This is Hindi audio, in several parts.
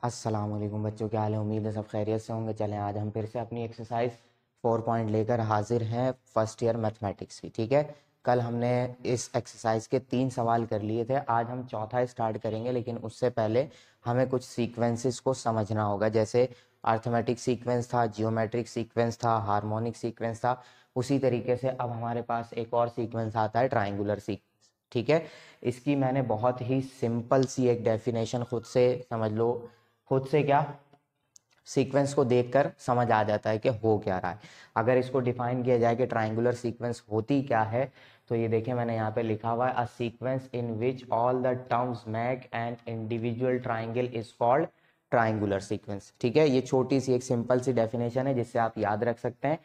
अस्सलाम वालेकुम बच्चों, क्या हाल है। उम्मीद है सब खैरियत से होंगे। चलें आज हम फिर से अपनी एक्सरसाइज 4 पॉइंट लेकर हाजिर हैं फर्स्ट ईयर मैथमेटिक्स की। ठीक है, कल हमने इस एक्सरसाइज के 3 सवाल कर लिए थे। आज हम चौथा स्टार्ट करेंगे, लेकिन उससे पहले हमें कुछ सीक्वेंसेस को समझना होगा। जैसे अर्थमेटिक सीक्वेंस था, जियोमेट्रिक सीक्वेंस था, हार्मोनिक सीक्वेंस था, उसी तरीके से अब हमारे पास एक और सीक्वेंस आता है, ट्राइंगुलर सीक्वेंस। ठीक है, इसकी मैंने बहुत ही सिंपल सी एक डेफिनेशन खुद से समझ लो, खुद से क्या सीक्वेंस को देखकर समझ आ जाता है कि हो क्या रहा है। अगर इसको डिफाइन किया जाए कि ट्राइंगुलर सीक्वेंस होती क्या है, तो ये देखिए मैंने यहाँ पे लिखा हुआ है, a sequence in which all the terms make an individual triangle is called triangular sequence. ठीक है, ये छोटी सी एक सिंपल सी डेफिनेशन है जिससे आप याद रख सकते हैं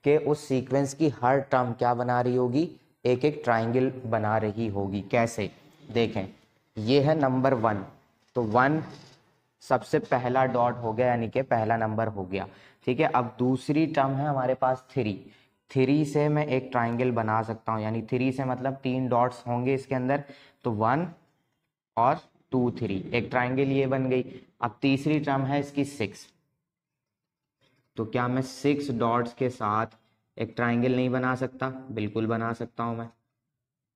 कि उस सीक्वेंस की हर टर्म क्या बना रही होगी, एक एक ट्राइंगल बना रही होगी। कैसे, देखें, ये है नंबर 1, तो 1 सबसे पहला डॉट हो गया, यानी कि पहला नंबर हो गया। ठीक है, अब दूसरी टर्म है हमारे पास 3। 3 से मैं एक ट्राइंगल बना सकता हूँ, यानी 3 से मतलब 3 डॉट्स होंगे इसके अंदर, तो 1 और 2 3, एक ट्राइंगल ये बन गई। अब तीसरी टर्म है इसकी 6, तो क्या मैं 6 डॉट्स के साथ एक ट्राइंगल नहीं बना सकता? बिल्कुल बना सकता हूं मैं।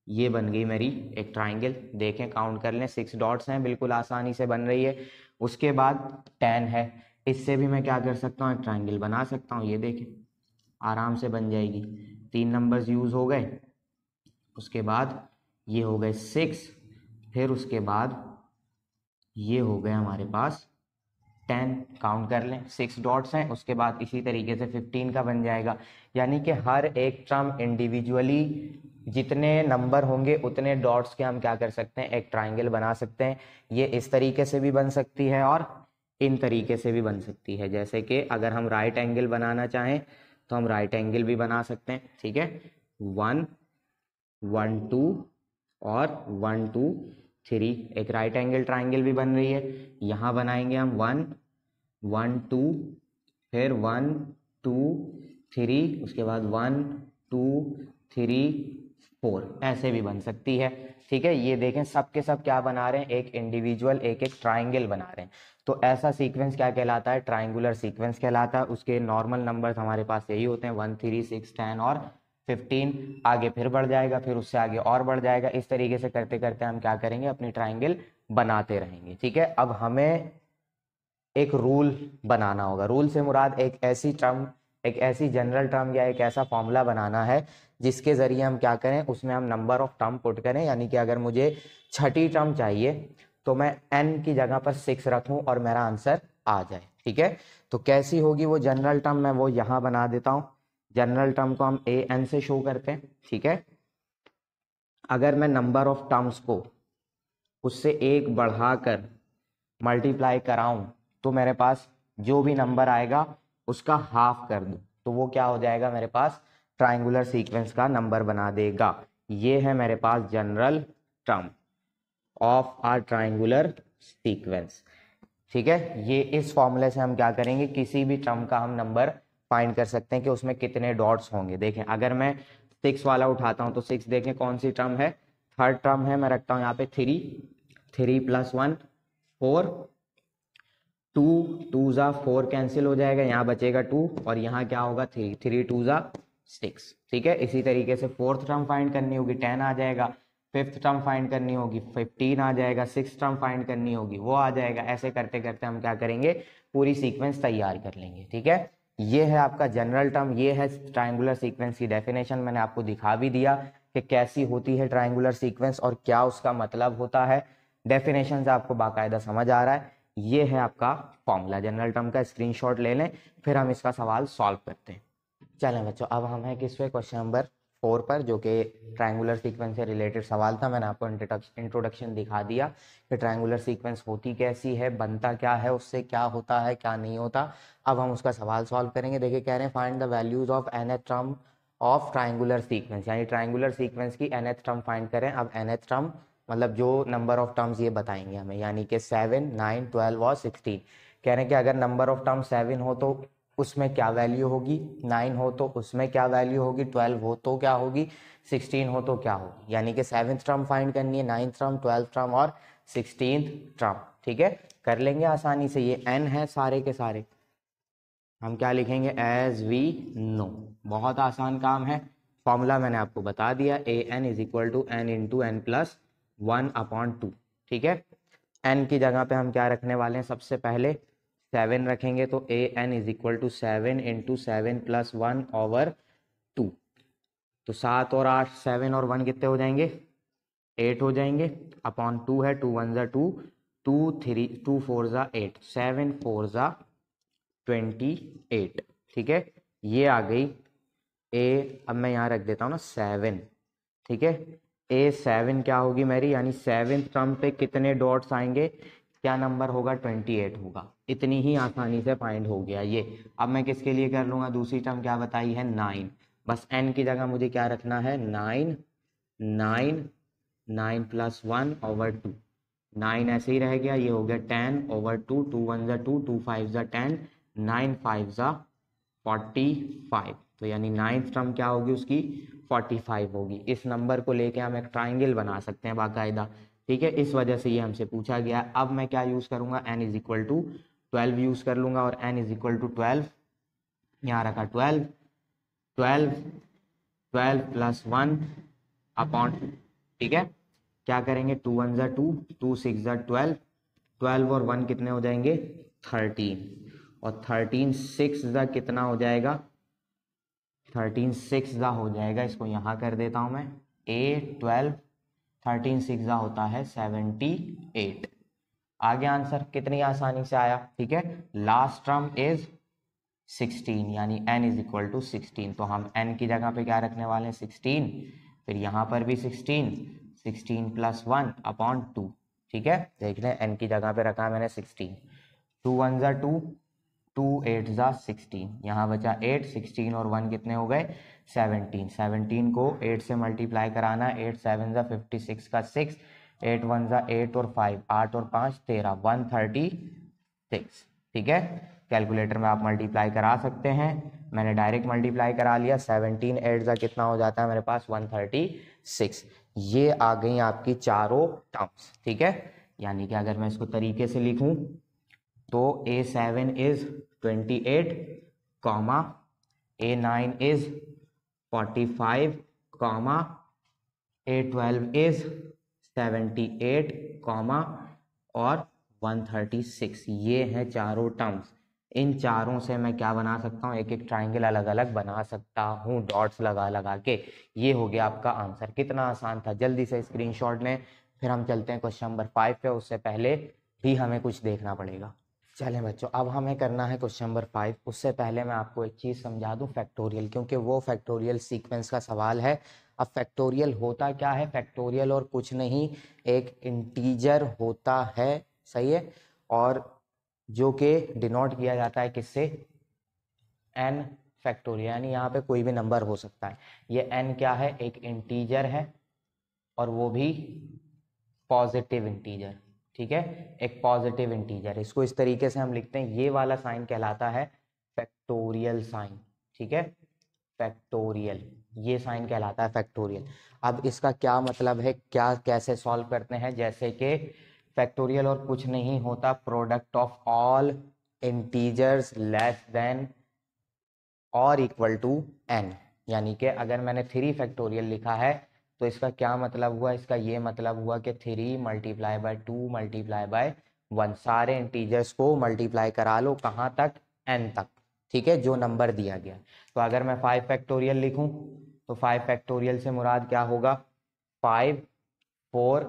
ये बन गई मेरी एक ट्राइंगल। देखें, काउंट कर लें, 6 डॉट्स हैं, बिल्कुल आसानी से बन रही है। उसके बाद 10 है, इससे भी मैं क्या कर सकता हूँ, एक ट्राइंगल बना सकता हूँ। ये देखें, आराम से बन जाएगी। 3 नंबर्स यूज हो गए, उसके बाद ये हो गए 6, फिर उसके बाद ये हो गए हमारे पास 10। काउंट कर लें, 6 डॉट्स हैं, उसके बाद इसी तरीके से 15 का बन जाएगा। यानी कि हर एक टर्म इंडिविजुअली जितने नंबर होंगे उतने डॉट्स के हम क्या कर सकते हैं, एक ट्राइंगल बना सकते हैं। ये इस तरीके से भी बन सकती है और इन तरीके से भी बन सकती है। जैसे कि अगर हम राइट एंगल बनाना चाहें तो हम राइट एंगल भी बना सकते हैं। ठीक है, 1 1 2 और 1 2 3, एक राइट एंगल ट्राइंगल भी बन रही है। यहाँ बनाएंगे हम 1 1 2, फिर 1 2 3, उसके बाद 1 2 3 4, ऐसे भी बन सकती है। ठीक है, ये देखें सब के सब क्या बना रहे हैं, एक इंडिविजुअल एक एक ट्राइंगल बना रहे हैं। तो ऐसा सीक्वेंस क्या कहलाता है, ट्राइंगुलर सीक्वेंस कहलाता है। उसके नॉर्मल नंबर्स हमारे पास यही होते हैं, 1 3 6 10 और 15। आगे फिर बढ़ जाएगा, फिर उससे आगे और बढ़ जाएगा। इस तरीके से करते करते हम क्या करेंगे, अपनी ट्राइंगल बनाते रहेंगे। ठीक है, अब हमें एक रूल बनाना होगा। रूल से मुराद एक ऐसी टर्म, एक ऐसी जनरल टर्म या एक ऐसा फॉर्मूला बनाना है जिसके जरिए हम क्या करें, उसमें हम नंबर ऑफ टर्म पुट करें। यानी कि अगर मुझे छठी टर्म चाहिए तो मैं n की जगह पर 6 रखूं और मेरा आंसर आ जाए। ठीक है, तो कैसी होगी वो जनरल टर्म, मैं वो यहां बना देता हूं। जनरल टर्म को हम an से शो करते हैं। ठीक है, अगर मैं नंबर ऑफ टर्म्स को उससे एक बढ़ाकर मल्टीप्लाई कराऊं तो मेरे पास जो भी नंबर आएगा उसका हाफ कर दूं तो वो क्या हो जाएगा, मेरे पास ट्राइंगुलर सीक्वेंस का नंबर बना देगा। ये है मेरे पास general term of our triangular sequence. ठीक है, ये इस फॉर्मूले से हम क्या करेंगे, किसी भी टर्म का हम नंबर फाइंड कर सकते हैं कि उसमें कितने डॉट्स होंगे। देखें, अगर मैं 6 वाला उठाता हूं तो 6 देखें कौन सी टर्म है, थर्ड टर्म है। मैं रखता हूं यहाँ पे 3, 3 + 1 4, 2 2 जा 4 कैंसिल हो जाएगा, यहाँ बचेगा 2 और यहाँ क्या होगा 3, 3 2 जा 6। ठीक है, इसी तरीके से फोर्थ टर्म फाइंड करनी होगी, 10 आ जाएगा। फिफ्थ टर्म फाइंड करनी होगी, 15 आ जाएगा। सिक्स टर्म फाइंड करनी होगी, वो आ जाएगा। ऐसे करते करते हम क्या करेंगे, पूरी सीक्वेंस तैयार कर लेंगे। ठीक है, ये है आपका जनरल टर्म, ये है ट्राइंगुलर सीक्वेंस की डेफिनेशन। मैंने आपको दिखा भी दिया कि कैसी होती है ट्राइंगुलर सीक्वेंस और क्या उसका मतलब होता है। डेफिनेशन से आपको बाकायदा समझ आ रहा है। ये है आपका फॉर्मूला जनरल टर्म का, स्क्रीनशॉट ले लें, फिर हम इसका सवाल सॉल्व करते हैं। चलें बच्चों, अब हम हैं किस पे, क्वेश्चन नंबर 4 पर, जो कि ट्राइंगुलर सीक्वेंस से रिलेटेड सवाल था। मैंने आपको इंट्रोडक्शन दिखा दिया कि ट्राइंगुलर सीक्वेंस होती कैसी है, बनता क्या है, उससे क्या होता है क्या नहीं होता। अब हम उसका सवाल सॉल्व करेंगे। देखिए, कह रहे हैं find the values of nth term of triangular sequence, यानी ट्राइंगुलर सीक्वेंस की nth टर्म फाइंड करें। अब nth टर्म मतलब जो नंबर ऑफ टर्म्स ये बताएंगे हमें, यानी कि 7 9 12 और 16। कह रहे हैं कि अगर नंबर ऑफ टर्म 7 हो तो उसमें क्या वैल्यू होगी, 9 हो तो उसमें क्या वैल्यू होगी, 12 हो तो क्या होगी, 16 हो तो क्या होगी। यानी कि 7th टर्म फाइंड करनी है, 9th टर्म, 12th टर्म और 16th टर्म। ठीक है, कर लेंगे आसानी से। ये n है सारे के सारे, हम क्या लिखेंगे एज वी नो। बहुत आसान काम है, फॉर्मूला मैंने आपको बता दिया, A N is equal to N into N plus 1/2। ठीक है, n की जगह पे हम क्या रखने वाले हैं, सबसे पहले 7 रखेंगे, तो A N is equal to 7 into 7 plus 1/2। तो 7 और 8, 7 और 1 कितने हो जाएंगे, 8 हो जाएंगे, अपॉन 2 है, 2 1 ज़ा 2, 2 3 2 4 ज़ा 8, 7 4 ज़ा 28। ठीक है, ये आ गई ए। अब मैं यहाँ रख देता हूँ ना 7। ठीक है, ए 7 क्या होगी मेरी, यानी 7th टर्म पे कितने डॉट्स आएंगे, क्या नंबर होगा, 28 होगा। इतनी ही आसानी से फाइंड हो गया ये। अब मैं किसके लिए कर लूँगा, दूसरी टर्म क्या बताई है, 9। बस n की जगह मुझे क्या रखना है, 9, 9, 9 प्लस 1/2। 9 ऐसे ही रह गया, ये हो गया 10/2, 2 1 ज़ा 2, 2 5 ज़ा 10, 9 5 ज़ा 45। तो यानी 9th टर्म क्या होगी उसकी, 45 होगी। इस नंबर को लेके हम एक ट्राइंगल बना सकते हैं बाकायदा। ठीक है, इस वजह से ये हमसे पूछा गया। अब मैं क्या यूज़ करूँगा, n is equal to 12 use कर लूँगा, और n इज इक्वल टू 12 यहाँ रखा 12, 12 12 प्लस 1/2। ठीक है, क्या करेंगे, 2 1 ज़ा 2, 2 6 ज़ा 12, 12 और 1 कितने हो जाएंगे, 13, और 13 6 ज़ा कितना हो जाएगा, 13 6 ज़ा हो जाएगा, इसको यहाँ कर देता हूँ मैं, 8 12, 13 6 ज़ा होता है 78। आगे आंसर कितनी आसानी से आया। ठीक है, लास्ट टर्म इज 16, यानी n इज इक्वल टू 16। तो हम n की जगह पे क्या रखने वाले हैं, 16, फिर यहाँ पर भी 16, 16 प्लस 1/2। ठीक है, देख रहे हैं n की जगह पे रखा है मैंने 16, 2 1 ज़ा 2, 2 8 ज़ा 16, यहाँ बचा 8, 16 और 1 कितने हो गए, 17। 17 को 8 से मल्टीप्लाई कराना, 8 7 ज़ा 56 का 6, 8 1 ज़ा 8 और 5, 8 और 5 13, 136। ठीक है, कैलकुलेटर में आप मल्टीप्लाई करा सकते हैं, मैंने डायरेक्ट मल्टीप्लाई करा लिया, 17 8 ज़ा कितना हो जाता है मेरे पास, 136। ये आ गई आपकी चारों टर्म्स। ठीक है, यानी कि अगर मैं इसको तरीके से लिखूं तो A7 is 28, comma A9 is 45, comma A12 is 78, comma और 136। ये हैं चारों टर्म्स। इन चारों से मैं क्या बना सकता हूँ, एक एक ट्राइंगल अलग अलग बना सकता हूँ डॉट्स लगा लगा के। ये हो गया आपका आंसर। कितना आसान था, जल्दी से स्क्रीनशॉट लें, फिर हम चलते हैं क्वेश्चन नंबर 5 पे। उससे पहले भी हमें कुछ देखना पड़ेगा। चलें बच्चों, अब हमें करना है क्वेश्चन नंबर 5। उससे पहले मैं आपको एक चीज़ समझा दूं, फैक्टोरियल, क्योंकि वो फैक्टोरियल सीक्वेंस का सवाल है। अब फैक्टोरियल होता क्या है, फैक्टोरियल और कुछ नहीं, एक इंटीजर होता है, सही है, और जो कि डिनोट किया जाता है किससे, n फैक्टोरियल, यानी यहाँ पे कोई भी नंबर हो सकता है। ये n क्या है, एक इंटीजर है, और वो भी पॉजिटिव इंटीजर। ठीक है, एक पॉजिटिव इंटीजर, इसको इस तरीके से हम लिखते हैं, ये वाला साइन कहलाता है फैक्टोरियल साइन। ठीक है, फैक्टोरियल, ये साइन कहलाता है फैक्टोरियल। अब इसका क्या मतलब है, क्या कैसे सॉल्व करते हैं, जैसे कि फैक्टोरियल और कुछ नहीं होता, product of all integers less than और इक्वल टू n। यानी कि अगर मैंने 3 फैक्टोरियल लिखा है तो इसका क्या मतलब हुआ, इसका ये मतलब हुआ कि 3 मल्टीप्लाई बाय 2 मल्टीप्लाई बाय 1, सारे इंटीजर्स को मल्टीप्लाई करा लो, कहाँ तक, n तक। ठीक है, जो नंबर दिया गया। तो अगर मैं 5 फैक्टोरियल लिखूं तो 5 फैक्टोरियल से मुराद क्या होगा, 5 4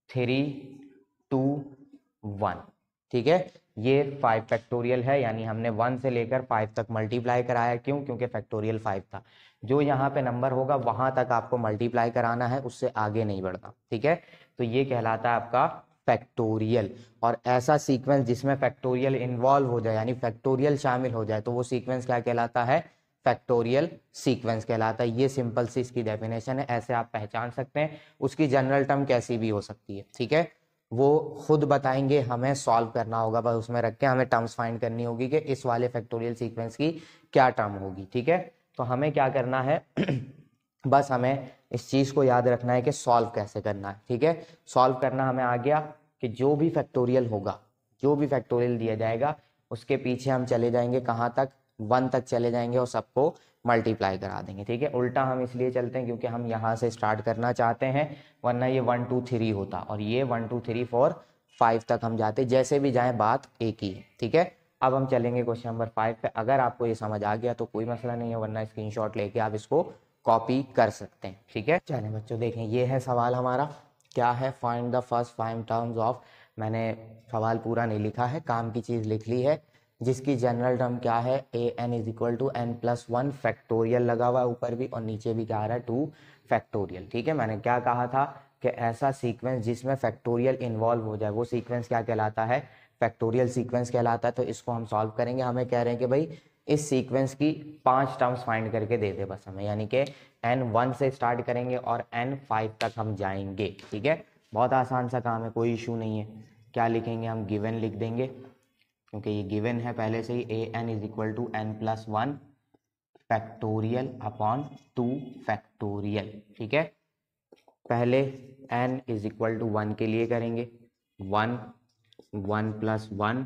3 2 1। ठीक है, ये 5 फैक्टोरियल है, यानी हमने 1 से लेकर 5 तक मल्टीप्लाई कराया। क्यों, क्योंकि फैक्टोरियल 5 था। जो यहाँ पे नंबर होगा वहां तक आपको मल्टीप्लाई कराना है, उससे आगे नहीं बढ़ना। ठीक है, तो ये कहलाता है आपका फैक्टोरियल। और ऐसा सीक्वेंस जिसमें फैक्टोरियल इन्वॉल्व हो जाए, यानी फैक्टोरियल शामिल हो जाए, तो वो सीक्वेंस क्या कहलाता है, फैक्टोरियल सीक्वेंस कहलाता है। ये सिंपल सी इसकी डेफिनेशन है, ऐसे आप पहचान सकते हैं। उसकी जनरल टर्म कैसी भी हो सकती है। ठीक है, वो खुद बताएंगे, हमें सॉल्व करना होगा, बस उसमें रख के हमें टर्म्स फाइंड करनी होगी कि इस वाले फैक्टोरियल सीक्वेंस की क्या टर्म होगी। ठीक है, तो हमें क्या करना है बस हमें इस चीज़ को याद रखना है कि सॉल्व कैसे करना है। ठीक है, सॉल्व करना हमें आ गया। कि जो भी फैक्टोरियल होगा, जो भी फैक्टोरियल दिया जाएगा उसके पीछे हम चले जाएंगे कहाँ तक, 1 तक चले जाएंगे और सबको मल्टीप्लाई करा देंगे। ठीक है, उल्टा हम इसलिए चलते हैं क्योंकि हम यहाँ से स्टार्ट करना चाहते हैं, वरना ये 1 2 3 होता और ये 1 2 3 4 5 तक हम जाते, जैसे भी जाएं बात एक ही है। ठीक है, अब हम चलेंगे क्वेश्चन नंबर 5 पे। अगर आपको ये समझ आ गया तो कोई मसला नहीं है, वरना स्क्रीनशॉट लेके आप इसको कॉपी कर सकते हैं। ठीक है, चलें बच्चों देखें, ये है सवाल हमारा, क्या है, find the first 5 terms of, मैंने सवाल पूरा नहीं लिखा है, काम की चीज़ लिख ली है, जिसकी जनरल टर्म क्या है, A N is equal to N plus 1 factorial लगा हुआ है ऊपर भी और नीचे भी क्या आ रहा है 2 फैक्टोरियल। ठीक है, मैंने क्या कहा था कि ऐसा सीक्वेंस जिसमें फैक्टोरियल इन्वॉल्व हो जाए वो सीक्वेंस क्या कहलाता है, फैक्टोरियल सीक्वेंस कहलाता है। तो इसको हम सॉल्व करेंगे, हमें कह रहे हैं कि भाई इस सीक्वेंस की 5 टर्म्स फाइंड करके दे दे बस हमें, यानी कि n1 से स्टार्ट करेंगे और n5 तक हम जाएंगे। ठीक है, बहुत आसान सा काम है, कोई इशू नहीं है। क्या लिखेंगे हम, गिवन लिख देंगे क्योंकि ये गिवन है पहले से ही, A N is equal to N plus 1 factorial upon 2 factorial. ठीक है, पहले n इज इक्वल टू 1 के लिए करेंगे 1 1 प्लस 1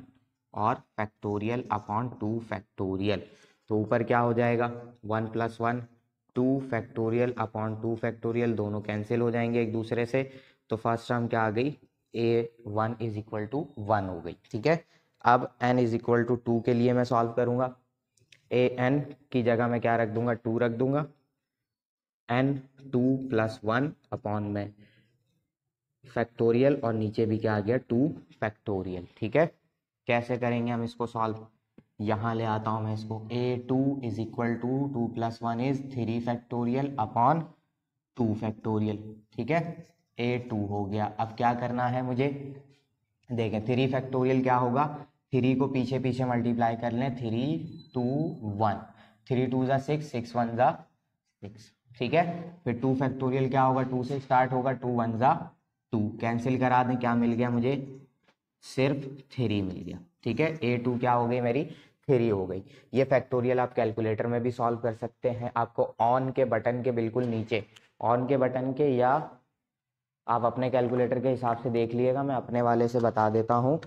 और फैक्टोरियल अपॉन 2 फैक्टोरियल। तो ऊपर क्या हो जाएगा 1 प्लस 1 2 फैक्टोरियल अपॉन 2 फैक्टोरियल, दोनों कैंसिल हो जाएंगे एक दूसरे से। तो फर्स्ट टर्म क्या आ गई, a1 इज इक्वल टू 1 हो गई। ठीक है, अब n इज इक्वल टू 2 के लिए मैं सॉल्व करूंगा, ए एन की जगह मैं क्या रख दूंगा, 2 रख दूंगा, n 2 प्लस 1 अपॉन में फैक्टोरियल और नीचे भी क्या आ गया 2 फैक्टोरियल। ठीक है, कैसे करेंगे हम इसको सॉल्व, यहाँ ले आता हूँ मैं इसको, a2 is equal to 2 plus 1 is 3 factorial upon 2 factorial. ठीक है, a2 हो गया। अब क्या करना है मुझे, देखें 3 फैक्टोरियल क्या होगा, 3 को पीछे पीछे मल्टीप्लाई कर लें, 3 2 1, 3 2 ज़ा 6 6 1 ज़ा 6। ठीक है, फिर 2 फैक्टोरियल क्या होगा, 2 से स्टार्ट होगा, 2 1 ज़ा 2, कैंसिल करा दें, क्या मिल गया मुझे, सिर्फ 3 मिल गया। ठीक है, a2 क्या हो गई मेरी, 3 हो गई। ये फैक्टोरियल आप कैलकुलेटर में भी सॉल्व कर सकते हैं, आपको ऑन के बटन के बिल्कुल नीचे, ऑन के बटन के, या आप अपने कैलकुलेटर के हिसाब से देख लिएगा, मैं अपने वाले से बता देता हूँ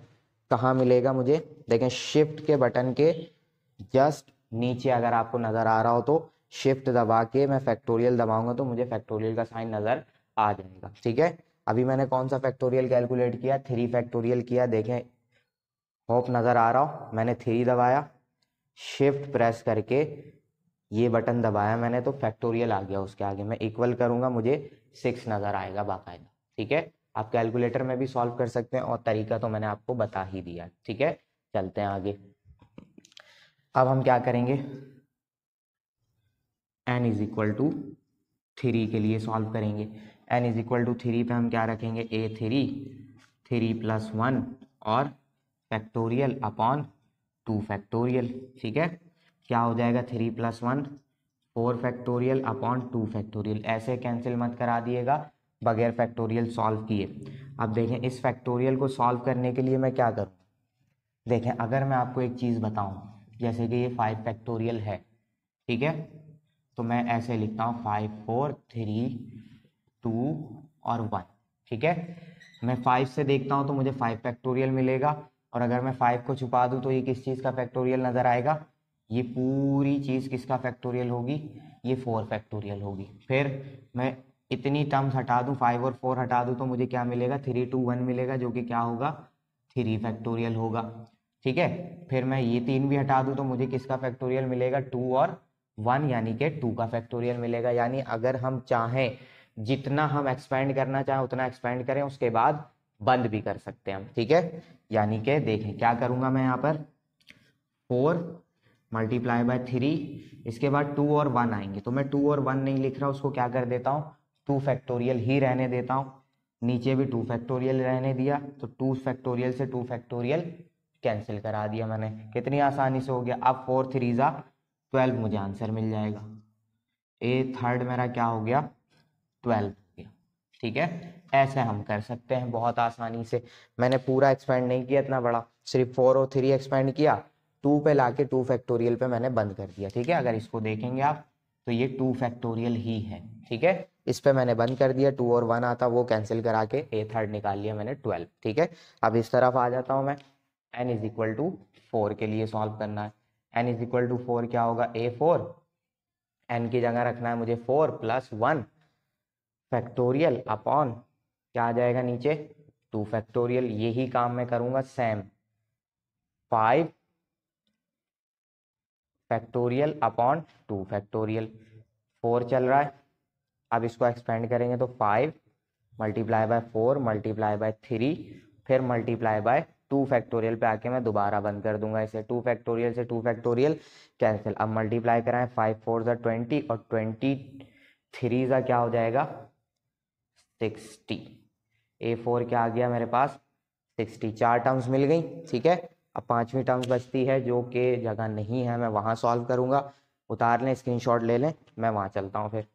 कहाँ मिलेगा मुझे। देखें शिफ्ट के बटन के जस्ट नीचे अगर आपको नज़र आ रहा हो तो शिफ्ट दबा के मैं फैक्टोरियल दबाऊंगा तो मुझे फैक्टोरियल का साइन नज़र आ जाएगा। ठीक है, अभी मैंने कौन सा फैक्टोरियल कैलकुलेट किया, 3 फैक्टोरियल किया। देखें होप नज़र आ रहा हो, मैंने 3 दबाया, शिफ्ट प्रेस करके ये बटन दबाया मैंने तो फैक्टोरियल आ गया, उसके आगे मैं इक्वल करूंगा मुझे 6 नज़र आएगा बाकायदा। ठीक है, आप कैलकुलेटर में भी सॉल्व कर सकते हैं और तरीका तो मैंने आपको बता ही दिया। ठीक है, चलते हैं आगे। अब हम क्या करेंगे, n इज इक्वल टू 3 के लिए सॉल्व करेंगे। n इज इक्वल टू 3 पे हम क्या रखेंगे, a3 3 प्लस 1 और फैक्टोरियल अपॉन 2 फैक्टोरियल। ठीक है, क्या हो जाएगा, 3 प्लस 1 4 फैक्टोरियल अपॉन 2 फैक्टोरियल, ऐसे कैंसिल मत करा दिएगा बगैर फैक्टोरियल सॉल्व किए। अब देखें इस फैक्टोरियल को सॉल्व करने के लिए मैं क्या करूँ, देखें अगर मैं आपको एक चीज़ बताऊं, जैसे कि ये 5 फैक्टोरियल है, ठीक है, तो मैं ऐसे लिखता हूँ 5 4 3 2 और 1। ठीक है, मैं 5 से देखता हूँ तो मुझे 5 फैक्टोरियल मिलेगा, और अगर मैं 5 को छुपा दूँ तो ये किस चीज़ का फैक्टोरियल नज़र आएगा, ये पूरी चीज़ किसका फैक्टोरियल होगी, ये 4 फैक्टोरियल होगी। फिर मैं इतनी टर्म्स हटा दूँ, 5 और 4 हटा दूँ तो मुझे क्या मिलेगा, 3 2 1 मिलेगा, जो कि क्या होगा 3 फैक्टोरियल होगा। ठीक है, फिर मैं ये 3 भी हटा दूँ तो मुझे किसका फैक्टोरियल मिलेगा, 2 और 1, यानी कि 2 का फैक्टोरियल मिलेगा। यानी अगर हम चाहें जितना हम एक्सपेंड करना चाहें उतना एक्सपेंड करें, उसके बाद बंद भी कर सकते हैं हम। ठीक है, यानी कि देखें क्या करूंगा मैं यहाँ पर, 4 मल्टीप्लाई बाय 3, इसके बाद 2 और 1 आएंगे, तो मैं 2 और 1 नहीं लिख रहा, उसको क्या कर देता हूँ 2 फैक्टोरियल ही रहने देता हूँ, नीचे भी 2 फैक्टोरियल रहने दिया, तो 2 फैक्टोरियल से 2 फैक्टोरियल कैंसिल करा दिया मैंने, कितनी आसानी से हो गया। अब 4 3 ज़ा 12 मुझे आंसर मिल जाएगा, ए थर्ड मेरा क्या हो गया 12 हो गया। ठीक है, ऐसे हम कर सकते हैं बहुत आसानी से। मैंने पूरा एक्सपेंड नहीं किया इतना बड़ा, सिर्फ 4 और 3 एक्सपेंड किया, 2 पे लाके 2 फैक्टोरियल पे मैंने बंद कर दिया। ठीक है, अगर इसको देखेंगे आप तो ये 2 फैक्टोरियल ही है, ठीक है। इस पे मैंने बंद कर दिया, 2 और 1 आता वो कैंसिल करा के ए थर्ड निकाल लिया मैंने 12, ठीक है। अब इस तरफ आ जाता हूँ मैं, n इज इक्वल टू 4 के लिए सॉल्व करना है। n इज इक्वल टू 4 क्या होगा, a4, n की जगह रखना है मुझे 4 प्लस 1 फैक्टोरियल अपॉन क्या आ जाएगा नीचे 2 फैक्टोरियल। यही काम मैं करूंगा सेम, 5 फैक्टोरियल अपॉन 2 फैक्टोरियल। 4 चल रहा है, अब इसको एक्सपेंड करेंगे तो 5 मल्टीप्लाई बाय 4 मल्टीप्लाई बाय 3 फिर मल्टीप्लाई बाय 2 फैक्टोरियल पे आके मैं दोबारा बंद कर दूंगा इसे। 2 फैक्टोरियल से 2 फैक्टोरियल कैंसिल। अब मल्टीप्लाई कराएं, 5 4 ज़ा 20 और 23 ज़ा क्या हो जाएगा 60। A4 क्या आ गया मेरे पास 60। 4 टर्म्स मिल गई, ठीक है। अब 5वीं टर्म्स बचती है जो कि जगह नहीं है, मैं वहां सॉल्व करूंगा। उतार लें, स्क्रीनशॉट ले लें, मैं वहां चलता हूँ फिर।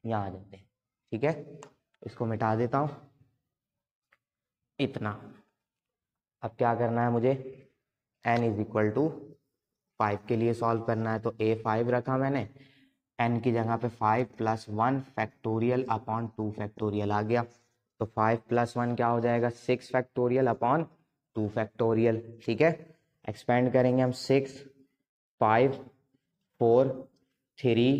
यहाँ आ जाते हैं, ठीक है। इसको मिटा देता हूँ इतना। अब क्या करना है मुझे, n इज इक्वल टू 5 के लिए सॉल्व करना है, तो A5 रखा मैंने, n की जगह पे 5 प्लस 1 फैक्टोरियल अपॉन 2 फैक्टोरियल आ गया। तो 5 प्लस 1 क्या हो जाएगा 6 फैक्टोरियल अपॉन 2 फैक्टोरियल, ठीक है। एक्सपेंड करेंगे हम 6 5 4 3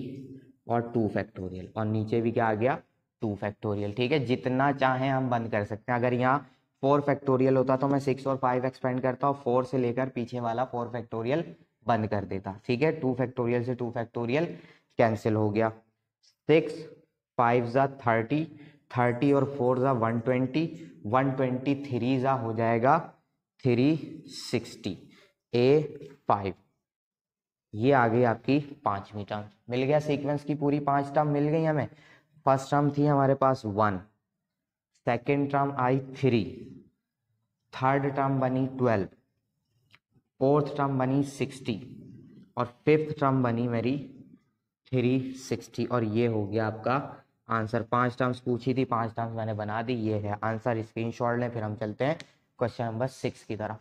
और 2 फैक्टोरियल, और नीचे भी क्या आ गया 2 फैक्टोरियल, ठीक है। जितना चाहे हम बंद कर सकते हैं। अगर यहाँ 4 फैक्टोरियल होता तो मैं 6 और 5 एक्सपेंड करता और 4 से लेकर पीछे वाला 4 फैक्टोरियल बंद कर देता, ठीक है। 2 फैक्टोरियल से 2 फैक्टोरियल कैंसिल हो गया। 6 5 ज़ा 30 30 और 4 ज़ा 120 123 ज़ा हो जाएगा 360। A5 ये आ गई आपकी 5वीं टर्म। मिल गया सीक्वेंस की पूरी 5 टर्म मिल गई हमें। फर्स्ट टर्म थी हमारे पास 1, सेकेंड टर्म आई 3, थर्ड टर्म बनी 12, फोर्थ टर्म बनी 60 और फिफ्थ टर्म बनी मेरी 360। और ये हो गया आपका आंसर। 5 टर्म्स पूछी थी, 5 टर्म्स मैंने बना दी। ये है आंसर, स्क्रीनशॉट लें। फिर हम चलते हैं क्वेश्चन नंबर 6 की तरफ।